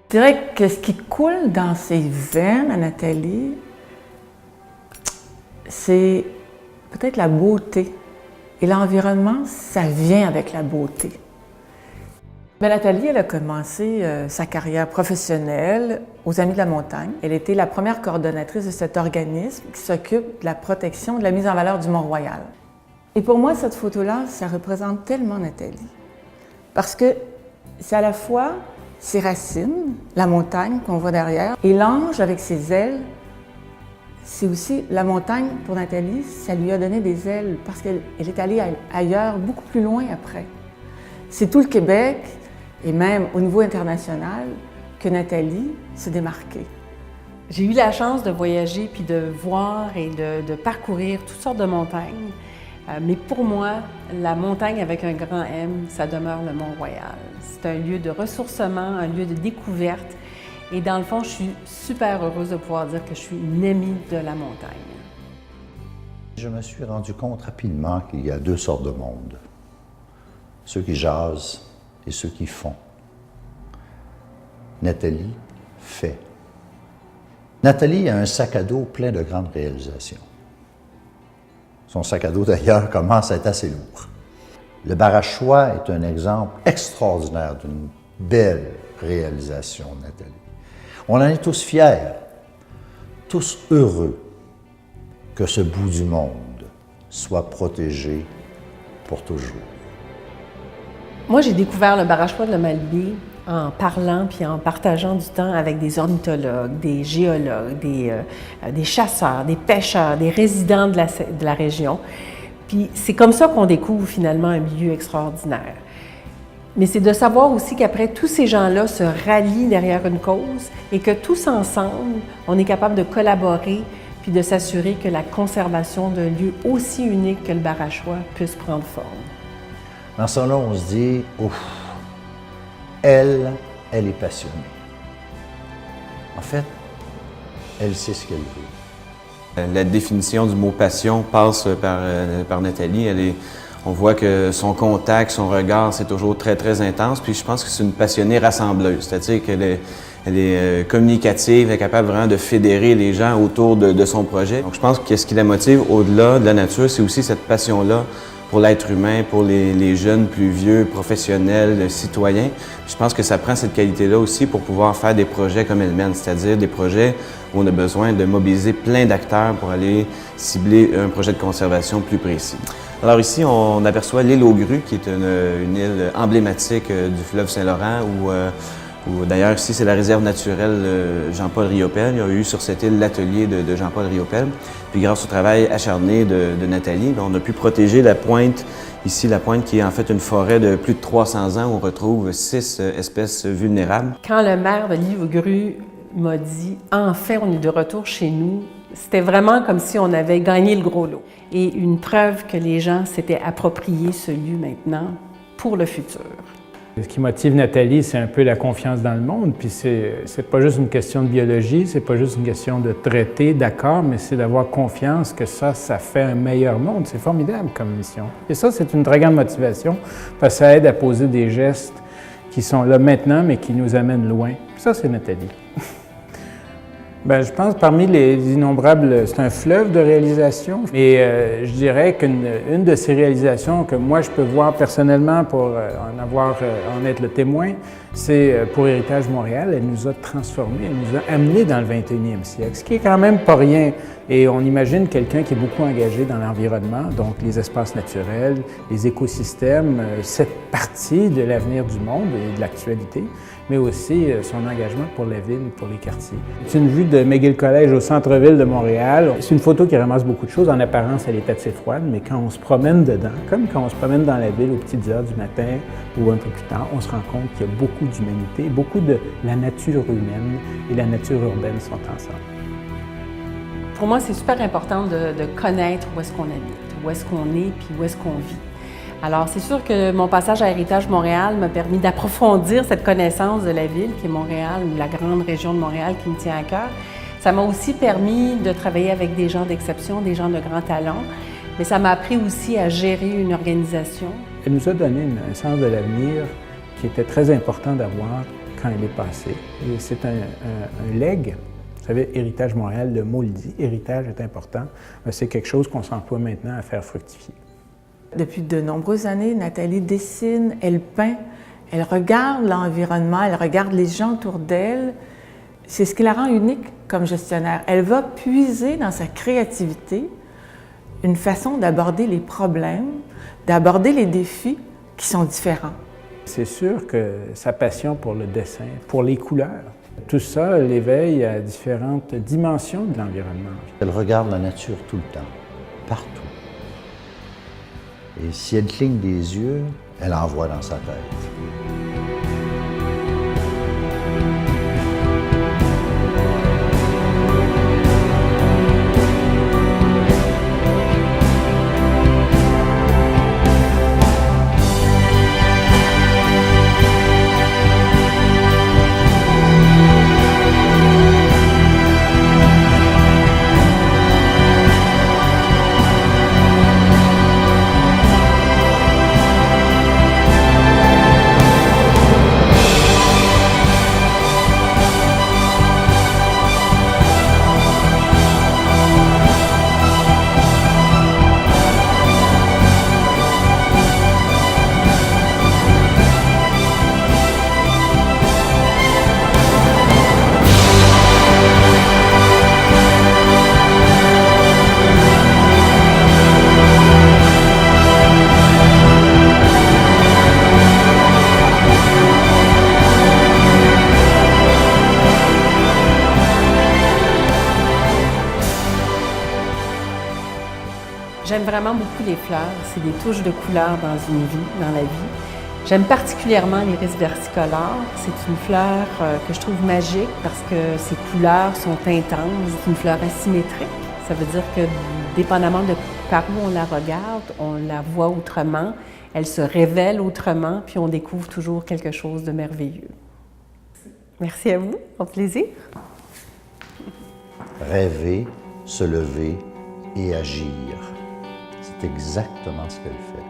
Je dirais que ce qui coule dans ses veines à Nathalie, c'est peut-être la beauté. Et l'environnement, ça vient avec la beauté. Mais Nathalie, elle a commencé sa carrière professionnelle aux Amis de la Montagne. Elle était la première coordonnatrice de cet organisme qui s'occupe de la protection, de la mise en valeur du Mont-Royal. Et pour moi, cette photo-là, ça représente tellement Nathalie. Parce que c'est à la fois ses racines, la montagne qu'on voit derrière, et l'ange avec ses ailes, c'est aussi la montagne pour Nathalie, ça lui a donné des ailes parce qu'elle est allée ailleurs, beaucoup plus loin après. C'est tout le Québec, et même au niveau international, que Nathalie s'est démarquée. J'ai eu la chance de voyager puis de voir et de parcourir toutes sortes de montagnes. Mais pour moi, la montagne avec un grand M, ça demeure le Mont-Royal. C'est un lieu de ressourcement, un lieu de découverte. Et dans le fond, je suis super heureuse de pouvoir dire que je suis une amie de la montagne. Je me suis rendu compte rapidement qu'il y a deux sortes de monde. Ceux qui jasent et ceux qui font. Nathalie fait. Nathalie a un sac à dos plein de grandes réalisations. Son sac à dos, d'ailleurs, commence à être assez lourd. Le Barachois est un exemple extraordinaire d'une belle réalisation, Nathalie. On en est tous fiers, tous heureux que ce bout du monde soit protégé pour toujours. Moi, j'ai découvert le Barachois de la Malbaie en parlant puis en partageant du temps avec des ornithologues, des géologues, des chasseurs, des pêcheurs, des résidents de la région. Puis c'est comme ça qu'on découvre finalement un milieu extraordinaire. Mais c'est de savoir aussi qu'après, tous ces gens-là se rallient derrière une cause et que tous ensemble, on est capable de collaborer puis de s'assurer que la conservation d'un lieu aussi unique que le Barachois puisse prendre forme. Dans ce là on se dit, ouf, elle est passionnée. En fait, elle sait ce qu'elle veut. La définition du mot passion passe par Nathalie. On voit que son contact, son regard, c'est toujours très, très intense. Puis je pense que c'est une passionnée rassembleuse, c'est-à-dire qu'elle est communicative, elle est capable vraiment de fédérer les gens autour de son projet. Donc je pense que ce qui la motive au-delà de la nature, c'est aussi cette passion-là pour l'être humain, pour les jeunes plus vieux, professionnels, citoyens. Je pense que ça prend cette qualité-là aussi pour pouvoir faire des projets comme elle mène, c'est-à-dire des projets où on a besoin de mobiliser plein d'acteurs pour aller cibler un projet de conservation plus précis. Alors ici, on aperçoit l'île aux Grues, qui est une île emblématique du fleuve Saint-Laurent, où d'ailleurs ici, c'est la réserve naturelle Jean-Paul Riopelle. Il y a eu sur cette île l'atelier de Jean-Paul Riopelle. Puis grâce au travail acharné de Nathalie, on a pu protéger la pointe, ici la pointe qui est en fait une forêt de plus de 300 ans où on retrouve 6 espèces vulnérables. Quand le maire de l'île aux Grues m'a dit « Enfin, on est de retour chez nous », c'était vraiment comme si on avait gagné le gros lot. Et une preuve que les gens s'étaient approprié ce lieu maintenant pour le futur. Ce qui motive Nathalie, c'est un peu la confiance dans le monde. Puis c'est pas juste une question de biologie, c'est pas juste une question de traiter, d'accord, mais c'est d'avoir confiance que ça fait un meilleur monde. C'est formidable comme mission. Et ça, c'est une très grande motivation parce que ça aide à poser des gestes qui sont là maintenant, mais qui nous amènent loin. Puis ça, c'est Nathalie. Bien, je pense parmi les innombrables, c'est un fleuve de réalisations. Et je dirais qu'une de ces réalisations que moi je peux voir personnellement pour en être le témoin, c'est pour Héritage Montréal. Elle nous a transformés, elle nous a amenés dans le 21e siècle, ce qui est quand même pas rien. Et on imagine quelqu'un qui est beaucoup engagé dans l'environnement, donc les espaces naturels, les écosystèmes, cette partie de l'avenir du monde et de l'actualité, mais aussi son engagement pour la ville, pour les quartiers. C'est une vue de McGill College au centre-ville de Montréal. C'est une photo qui ramasse beaucoup de choses. En apparence, elle est assez froide, mais quand on se promène dedans, comme quand on se promène dans la ville aux petites heures du matin ou un peu plus tard, on se rend compte qu'il y a beaucoup d'humanité, beaucoup de la nature humaine et la nature urbaine sont ensemble. Pour moi, c'est super important de connaître où est-ce qu'on habite, où est-ce qu'on est, puis où est-ce qu'on vit. Alors, c'est sûr que mon passage à Héritage Montréal m'a permis d'approfondir cette connaissance de la ville, qui est Montréal, ou la grande région de Montréal qui me tient à cœur. Ça m'a aussi permis de travailler avec des gens d'exception, des gens de grand talent, mais ça m'a appris aussi à gérer une organisation. Elle nous a donné un sens de l'avenir qui était très important d'avoir quand elle est passée. Et c'est un legs. Vous savez, Héritage Montréal, le mot le dit, héritage est important. C'est quelque chose qu'on s'emploie maintenant à faire fructifier. Depuis de nombreuses années, Nathalie dessine, elle peint, elle regarde l'environnement, elle regarde les gens autour d'elle. C'est ce qui la rend unique comme gestionnaire. Elle va puiser dans sa créativité une façon d'aborder les problèmes, d'aborder les défis qui sont différents. C'est sûr que sa passion pour le dessin, pour les couleurs, tout ça l'éveille à différentes dimensions de l'environnement. Elle regarde la nature tout le temps, partout. Et si elle cligne des yeux, elle en voit dans sa tête. J'aime vraiment beaucoup les fleurs. C'est des touches de couleur dans une vie, dans la vie. J'aime particulièrement l'iris versicolore. C'est une fleur que je trouve magique parce que ses couleurs sont intenses. C'est une fleur asymétrique. Ça veut dire que dépendamment de par où on la regarde, on la voit autrement, elle se révèle autrement, puis on découvre toujours quelque chose de merveilleux. Merci à vous, au plaisir. Rêver, se lever et agir. C'est exactement ce qu'elle fait.